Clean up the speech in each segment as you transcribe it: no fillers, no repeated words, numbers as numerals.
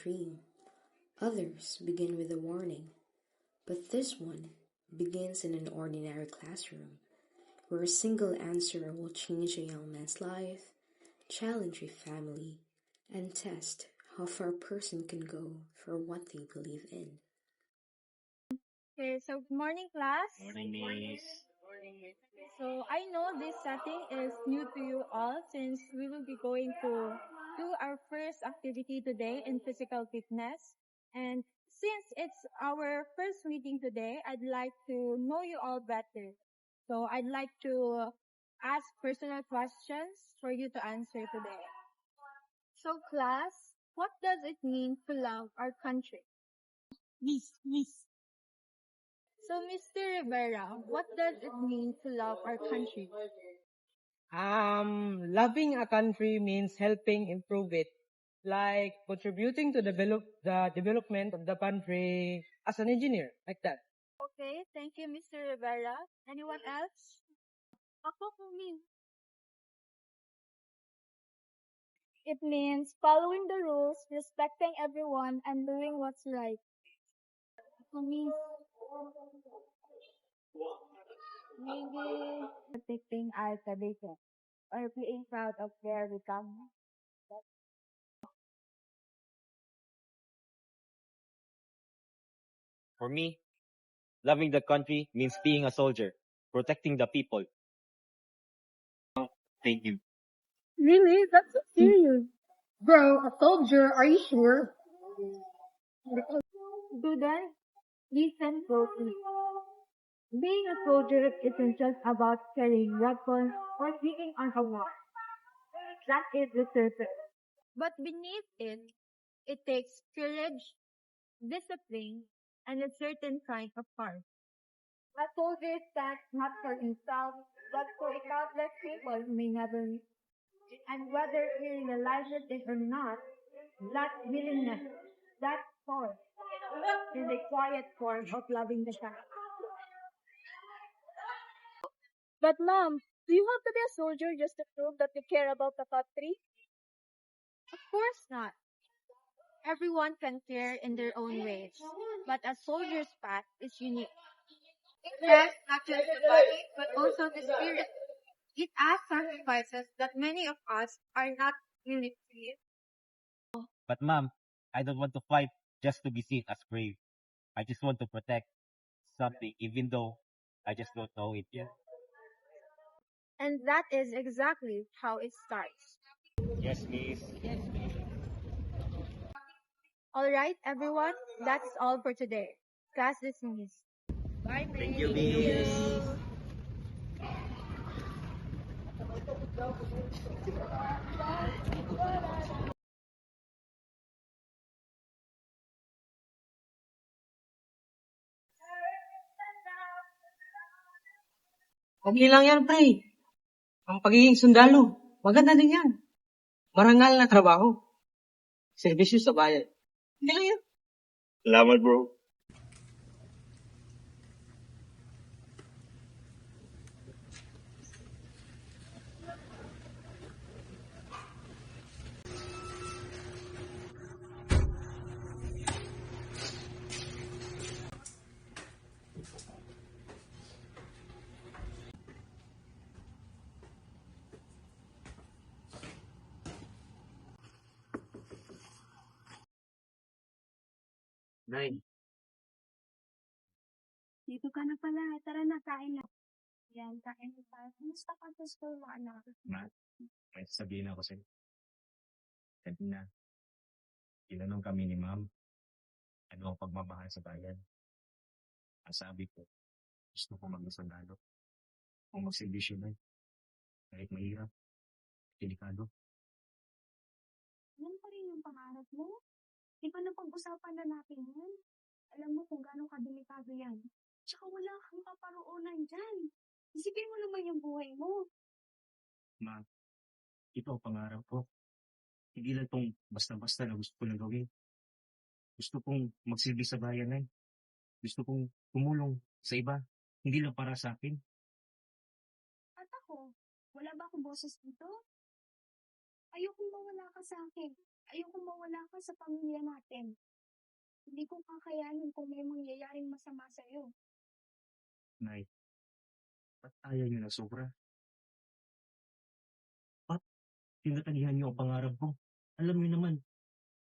dream. Others begin with a warning, but this one begins in an ordinary classroom where a single answer will change a young man's life, challenge a family, and test how far a person can go for what they believe in. Okay, so good morning, class. Morning, Miss. So I know this setting is new to you all since we will be going to do our first activity today in physical fitness. And since it's our first meeting today, I'd like to know you all better. So I'd like to ask personal questions for you to answer today. So class, what does it mean to love our country? Miss. So, Mr. Rivera, what does it mean to love our country? Loving a country means helping improve it, like contributing to the development of the country as an engineer, like that. Okay, thank you, Mr. Rivera. Anyone else? Ako po mean. It means following the rules, respecting everyone, and doing what's right. For me, maybe protecting our tradition or being proud of where we come. For me, loving the country means being a soldier, protecting the people. Thank you. Really? That's so serious. Bro, a soldier, are you sure? Students, listen closely. Being a soldier isn't just about carrying weapons or being on a war. That is the surface. But beneath it, it takes courage, discipline, and a certain kind of heart. A soldier stands not for himself, but for countless people who may never meet. And whether he realizes it or not, that willingness, that force, is a quiet form of loving the country. But mom, do you have to be a soldier just to prove that you care about the country? Of course not. Everyone can care in their own ways, but a soldier's path is unique. It tests not just the body, but also the spirit. It asks sacrifices that many of us are not willing to give. But mom, I don't want to fight just to be seen as brave. I just want to protect something, even though I just don't know it yet. And that is exactly how it starts. Yes, Miss. Alright, everyone, that's all for today. Class dismissed. Bye, Thank you, Miss. Okay lang yan, pre. Ang pagiging sundalo, maganda din yan. Marangal na trabaho. Serbisyo sa bayan. Hindi lang yan. Salamat, bro. Nay, Dito ka na pala. Tara na, kain na. Yan, kain na tayo. Kumusta ka sa school mo, anak? ma, may sasabihin ako sa'yo. Kanina, tinanong kami ni ma'am, ano ang pagmamahal sa bayan. Ang sabi ko, gusto ko maging sundalo. Kung magsilbisyo na, kahit mahirap, delikado. Yan pa rin yung pangarap mo? Di ba napag-usapan na natin yan? Alam mo kung gaano kadelikado yan. Tsaka wala kang kaparoonan dyan. Isipin mo naman yung buhay mo. Ma, ito ang pangarap ko. Hindi lang tong basta-basta na gusto ko lang gawin. Gusto kong magsilbi sa bayan na. Gusto kong tumulong sa iba. Hindi lang para sa akin. At ako, wala ba akong boses dito? Ayokong mawala ka sa akin. Ayokong mawala ka sa pamilya natin. Hindi ko kakayanin kung may mangyayaring masama sa'yo. Nay, ba't ayaw niyo na sobra? Ba't tinatanggihan niyo ang pangarap ko? Alam niyo naman,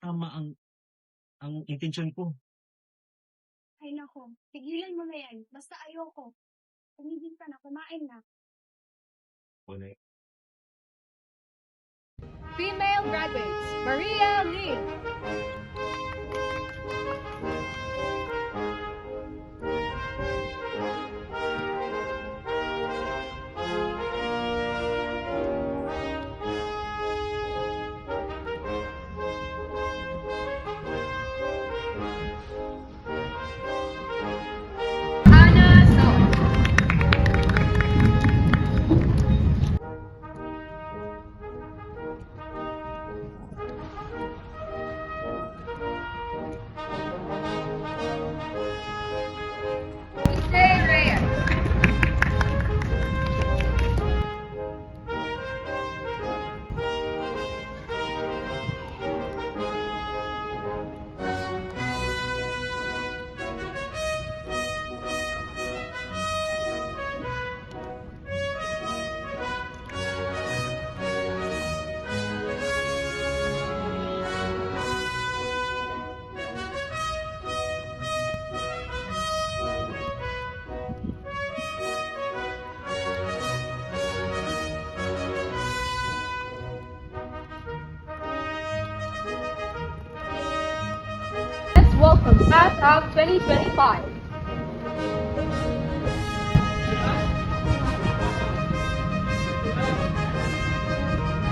tama ang intensyon ko. Ay nako, tigilan mo na yan. Basta ayoko. Tumigil ka na, kumain na. O, Nay, Female graduates, Maria Lee. Hannah Snow. Stay Reyes. Let's welcome Class of 2025.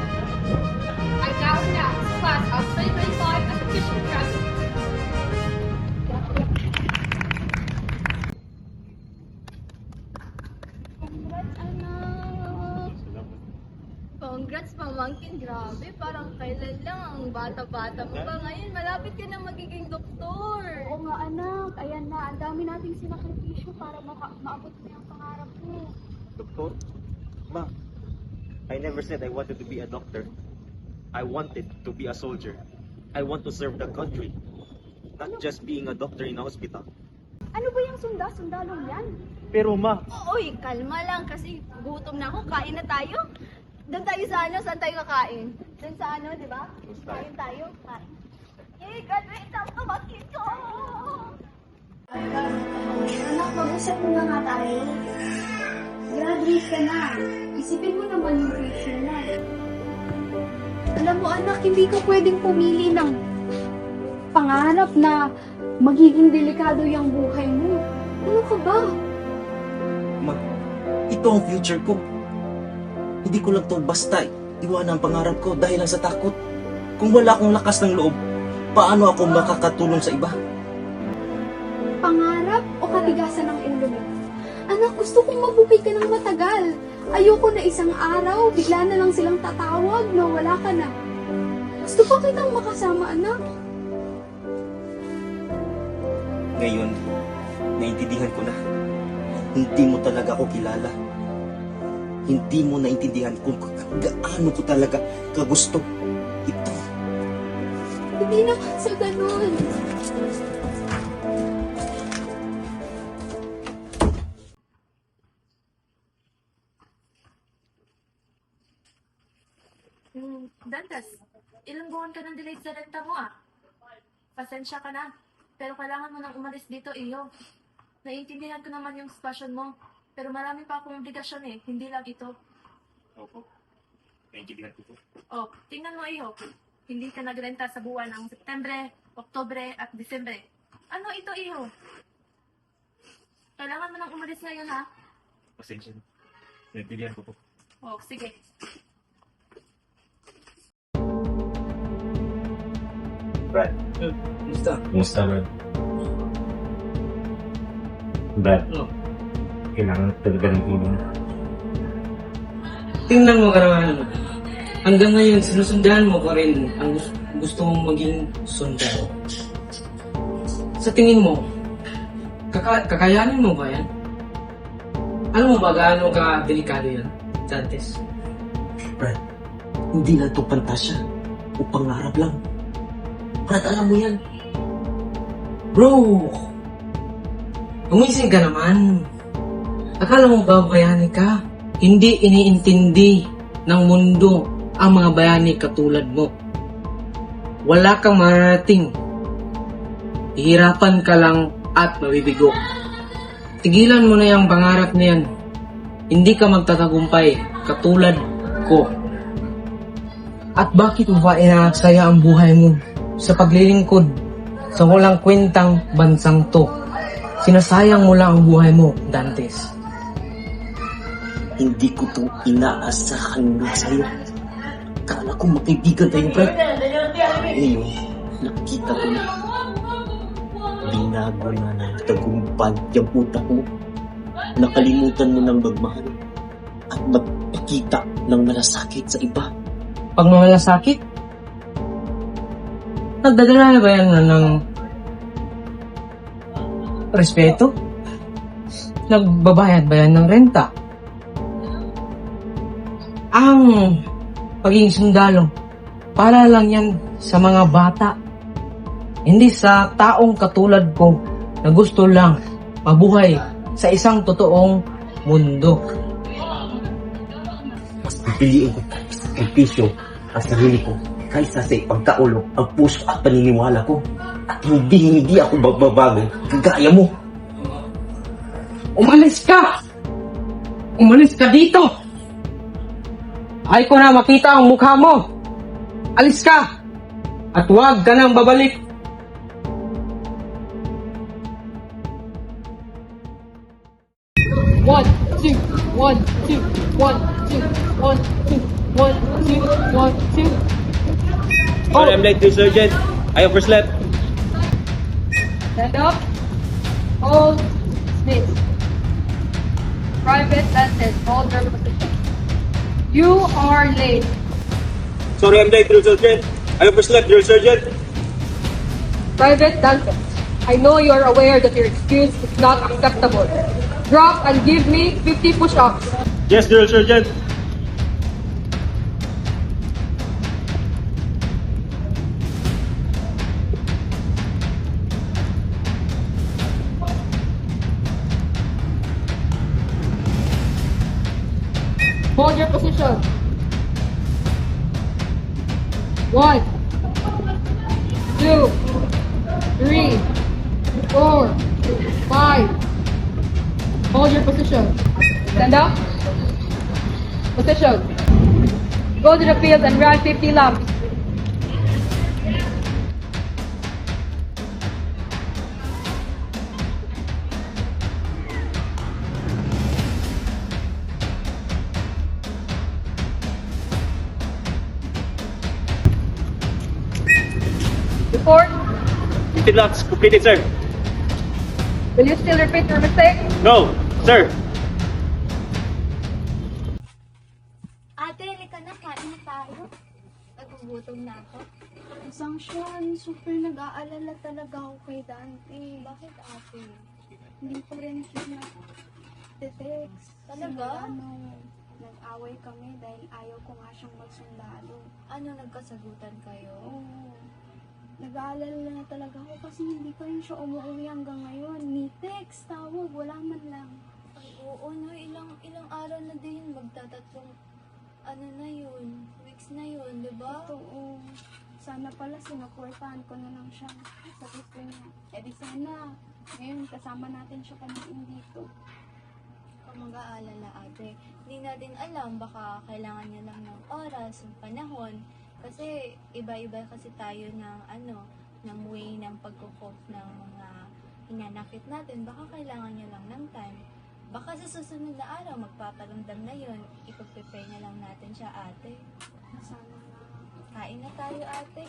I now announce Class of 2025 as official graduates. Congrats, anak! Congrats, pamangkin. Grabe, parang kailan lang ang bata-bata mo pa. Ngayon, malapit ka na magiging doktor. Oo nga, anak. Ayan na, ang dami nating sinakripisyo para maabot mo yung pangarap mo. Doktor? Ma, I never said I wanted to be a doctor. I wanted to be a soldier. I want to serve the country. Not just being a doctor in a hospital. Ano ba yung sundalong yan? Pero ma, Uy, kalma lang kasi gutom na ako. Kain na tayo. Doon tayo sa ano? Saan tayo kakain? Doon sa ano, di ba? Kain tayo. Kain. Yay, graduate ang pamangkin ko! Anak, mag-usap mo na nga tayo. Graduate ka na. Isipin mo naman yung future na. Alam mo anak, hindi ka pwedeng pumili ng pangarap na magiging delikado yung buhay mo. Ano ka ba? Ma, ito ang future ko. Hindi ko lang to basta iwanan ang pangarap ko dahil lang sa takot. Kung wala akong lakas ng loob, paano ako makakatulong sa iba? Pangarap o katigasan ng ulo mo? Anak, gusto kong mabuhay ka ng matagal. Ayoko na isang araw, bigla na lang silang tatawag na wala ka na. Gusto ko kitang makasama, anak. Ngayon, naintindihan ko na. Hindi mo talaga ako kilala. Hindi mo naintindihan kung gaano ko talaga kagusto ito. Hindi naman sa ganun. Dantes, ilang buwan ka nang delayed sa renta mo ah. Pasensya ka na, pero kailangan mo nang umalis dito, iyo. Naiintindihan ko naman yung sitwasyon mo, pero marami pa akong obligasyon eh, hindi lang ito. opo. Naintindihan ko po. Oh, tingnan mo iyo. Hindi ka nagrenta sa buwan ng Septembre, Oktobre at Disembre. Ano ito iyo? Kailangan mo nang umalis ngayon ha. Pasensya na. Naintindihan ko po. Oh, sige. Brad. Basta, Kumusta, Brad? Brad, Oh. kailangan talaga ng tulong. Tingnan mo karawan. Hanggang ngayon, sinusundan mo pa rin ang gusto mong maging sundalo. Sa tingin mo, kakayanin mo ba yan? Alam mo ba gaano ka delikado yan, Dantes? Brad, hindi na ito pantasya o pangarap lang. Brad, alam mo yan. Bro! Gumising ka naman. Akala mo ba bayani ka? Hindi iniintindi ng mundo ang mga bayani katulad mo. Wala kang mararating. Hihirapan ka lang at mabibigo. Tigilan mo na yung pangarap na yan. Hindi ka magtatagumpay katulad ko. At bakit mo ba inaaksaya ang buhay mo sa paglilingkod sa walang kwentang bansang to? Sinasayang mo lang ang buhay mo, Dantes. Hindi ko itong inaasahan na sa'yo. Kala ko magkaibigan tayo, Brad. Ngayon, nakita ko na. Binago na ng tagumpay yung utak mo. Nakalimutan mo ng magmahal at magpakita ng malasakit sa iba. Pagmamalasakit? Nagdadala na ba yan ng respeto? Nagbabayad ba yan ng renta? Ang pagiging sundalo, para lang yan sa mga bata. Hindi sa taong katulad ko na gusto lang mabuhay sa isang totoong mundo. Mas pipiliin ko sa sakripisyo ang sarili ko kaysa sa ipagkaulo ang puso at paniniwala ko. At hindi ako magbabago kagaya mo. Umalis ka! Umalis ka dito! Ay ko na makita ang mukha mo! Alis ka! At huwag ka nang babalik! One, two, one, two, one, two, one, two, one, two, one, two. Sorry, I'm late, Drill Sergeant. I overslept. Stand up. Hold. Dismiss. Private Dantes, hold your position. You are late. Sorry, I'm late, Drill Sergeant. I overslept, Drill Sergeant. Private Dantes, I know you're aware that your excuse is not acceptable. Drop and give me 50 push-ups. Yes, Drill Sergeant. Hold your position. 1, 2, 3, 4, 5. Hold your position. Stand up. Position. Go to the field and run 50 laps. Report. 15 laps completed, sir. Will you still repeat your mistake? No, sir. Ate, halika na. Kain na tayo. Nagugutom na ako. Sanction, super nag-aalala talaga ako kay Dante. Bakit ate? Hindi pa rin siya nag-text. Talaga? Nag-away kami dahil ayaw ko nga siyang magsundalo. Ano, nagkasagutan kayo? Oo. Nag-aalala na talaga ako kasi hindi pa rin siya umuwi hanggang ngayon. Ni text, tawag, wala man lang. Ay, oo, no. Ilang araw na din. Magtatatlong, ano na yun, weeks na yun, di ba? Oo. Sana pala sinuportahan ko na lang siya sa gusto niya. E di sana, ngayon kasama natin siya kumain dito. Kung mag-aalala ate, hindi natin alam, baka kailangan niya lang ng oras, ng panahon. Kasi iba-iba kasi tayo ng way ng pagkukop ng mga hinanakit natin. Baka kailangan niya lang ng time. Baka sa susunod na araw, magpaparamdam na yun. Ipag-prepare na lang natin siya, ate. Sana na. Kain na tayo, ate.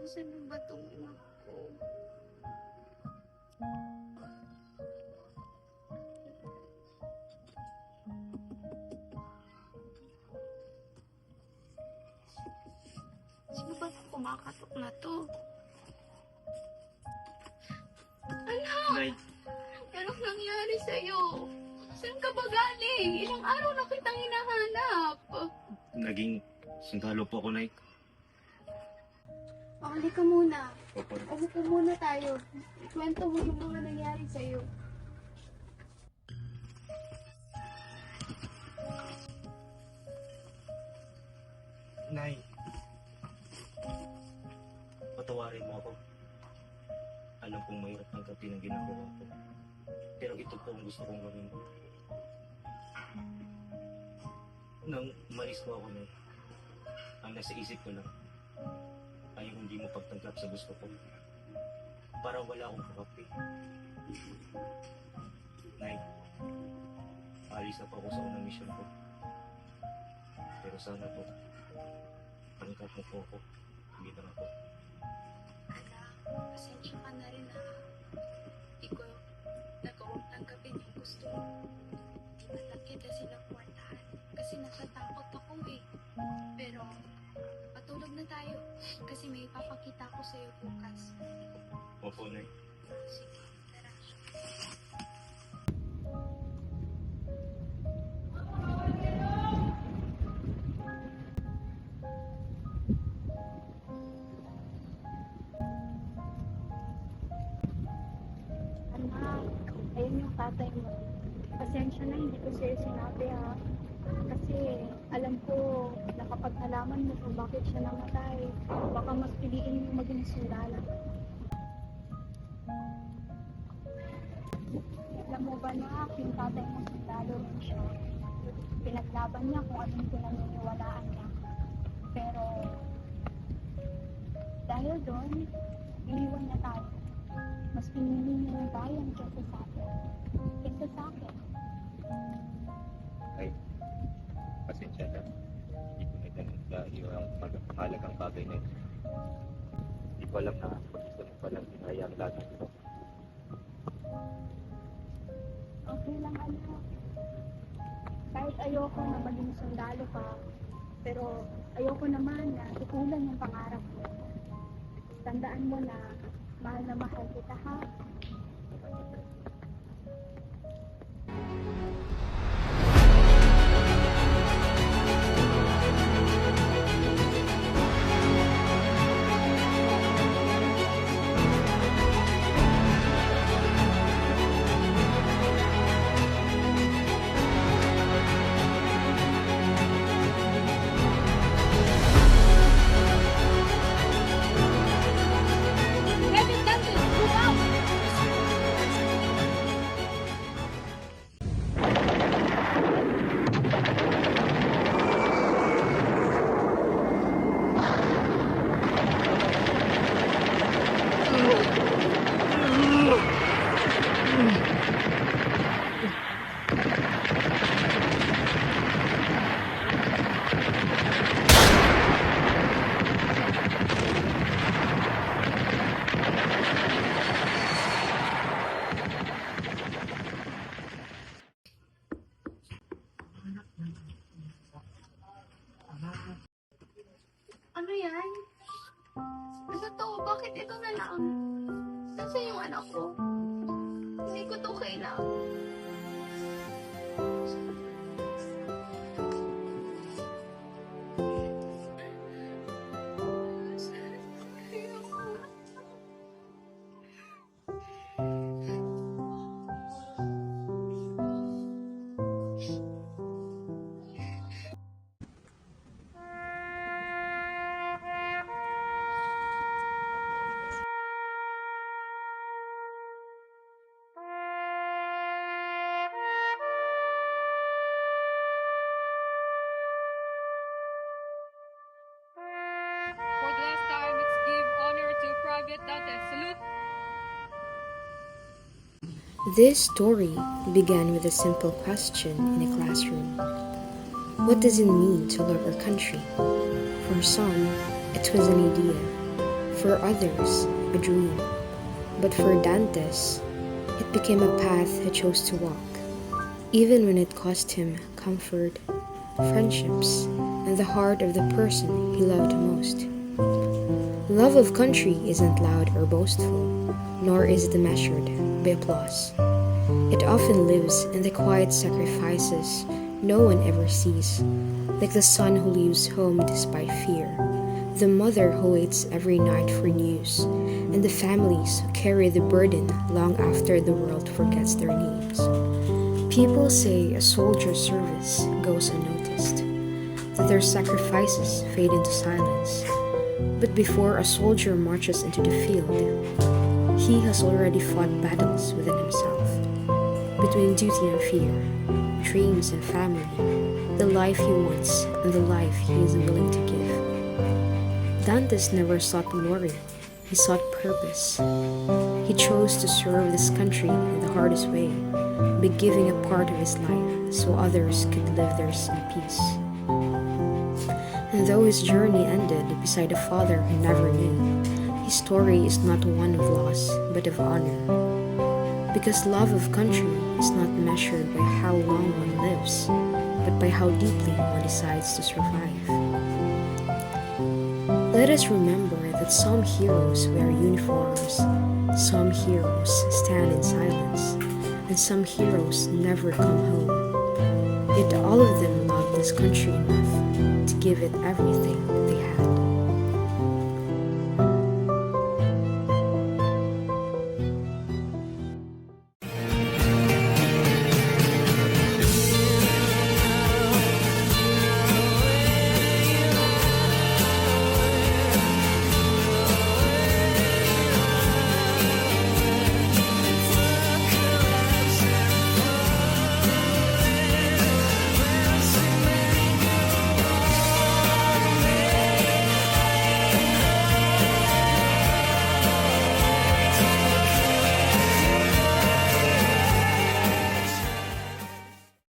Saan ba itong anak ko? Sino ba itong kumakatok na to? Nay, bang nangyari sa'yo? Saan ka ba galing? Ilang araw na kitang hinahanap. Naging sundalo po ako, Nay. O, halika muna. Opo. Umupo muna tayo. Ikwento mo yung mga nangyari sa'yo. Nay, patawarin mo ako. Alam kong mahirap tanggapin ang ginagawa ko. Pero ito po ang gusto kong gawin. Nang umalis ko ako, Nay, ang nasa isip ko lang ay yung hindi mo pagtanggap sa gusto ko. Parang wala akong kakapi. Nay, alis na po ako sa unang mission ko. Pero sana po, tanggap mo po ako. Hindi na ako. Anak, pasensya ka na rin ha. Di ko nagawang tanggapin yung gusto mo. Di ba lang kita sinaportahan? Kasi natatakot ako eh. Pero, patulog na tayo. Kasi may ipapakita ko sa'yo bukas. Opo, Nay. Sige, tara. Anak, ayun yung tatay mo. Pasensya na, hindi ko sa'yo sinabi ha. Kasi alam ko na kapag nalaman mo kung bakit siya namatay, baka mas piliin mo maging sundalo. Alam mo ba na yung tatay mo sundalo rin siya? Pinaglaban niya kung anong pinaniniwalaan niya. Pero dahil doon, iniwan niya tayo. Mas pinili niya yung bayan kaysa sa akin. Kaysa sa akin. Ay, pasensya na. Hindi ko na ganun dahil ang mahalagang bagay na ito. Hindi ko alam na pag-isa mo palang hinaya ang lahat ng ito. Okay lang anak. Kahit ayoko na maging sundalo ka, pero ayoko naman na ikulan yung pangarap mo. Tandaan mo na mahal kita ha. Ano yan? Ano to? Bakit ito na lang? Nasaan yung anak ko? Hindi ko to kailangan. For the last time, let's give honor to Private Dantes. Salute! This story began with a simple question in a classroom. What does it mean to love our country? For some, it was an idea. For others, a dream. But for Dantes, it became a path he chose to walk, even when it cost him comfort, friendships, and the heart of the person he loved most. Love of country isn't loud or boastful, nor is it measured by applause. It often lives in the quiet sacrifices no one ever sees, like the son who leaves home despite fear, the mother who waits every night for news, and the families who carry the burden long after the world forgets their names. People say a soldier's service goes unnoticed, that their sacrifices fade into silence. But before a soldier marches into the field, he has already fought battles within himself, between duty and fear, dreams and family, the life he wants and the life he is willing to give. Dantes never sought glory, he sought purpose. He chose to serve this country in the hardest way, by giving a part of his life so others could live theirs in peace. And though his journey ended beside a father he never knew, his story is not one of loss, but of honor. Because love of country is not measured by how long one lives, but by how deeply one decides to survive. Let us remember that some heroes wear uniforms, some heroes stand in silence, and some heroes never come home. Yet all of them love this country enough to give it everything.